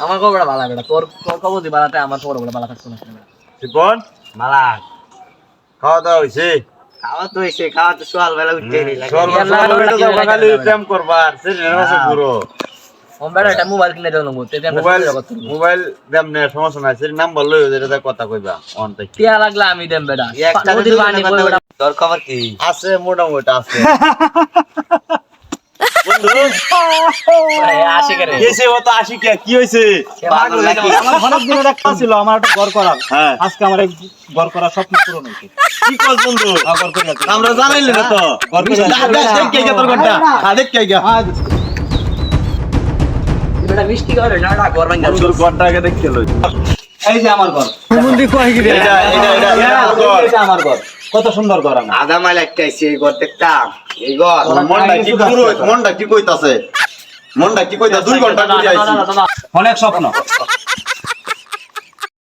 আমার খবরটা ভালো বেটা, তোর খবর দি বালাতে আমার খবর বলে বালা থাকতো না। শিপন মালা খাওয়া দাওয়া হয়েছে খাওয়া তো হইছে, খাওয়া তো সকাল বেলা উঠতে খালি প্রেম করবার পুরো বেটা একটা মোবাইল কিনে দেবো মধ্যে মোবাইল দেম নে সমস্যা নাই সেটা নাম্বার লই যেটা কথা কইবা অন থেকে টিয়া লাগলে আমি দেম বেটা। একটা নদীর পানি বই বেটা। তোর খবর কি? আছে মোটামুটি আছে আসে করে কেসে ও তো আসি কি হইছে পাগল নাকি? আমার অনেক দিনের একটা ছিল আমার একটা ঘর করার, হ্যাঁ আজকে আমার এই ঘর করার স্বপ্ন পূরণ হয়েছে। কি কর বন্ধু ঘর করে আছে। আমরা জানাইলে না তো ঘর করে আছে। দেখ কে তোর ঘন্টা দেখ কে বেটা মিষ্টি করে না ডাক করবেন না। তোর ঘন্টা আগে দেখতে লই এই যে আমার ঘর। এটা আমার ঘর। কত সুন্দর ঘর আমার। আধা মাইল একটা আইছে, এই ঘর দেখতাম, এই ঘর মনটা কি কইতাছে 2 ঘন্টা করে আইছি অনেক স্বপ্ন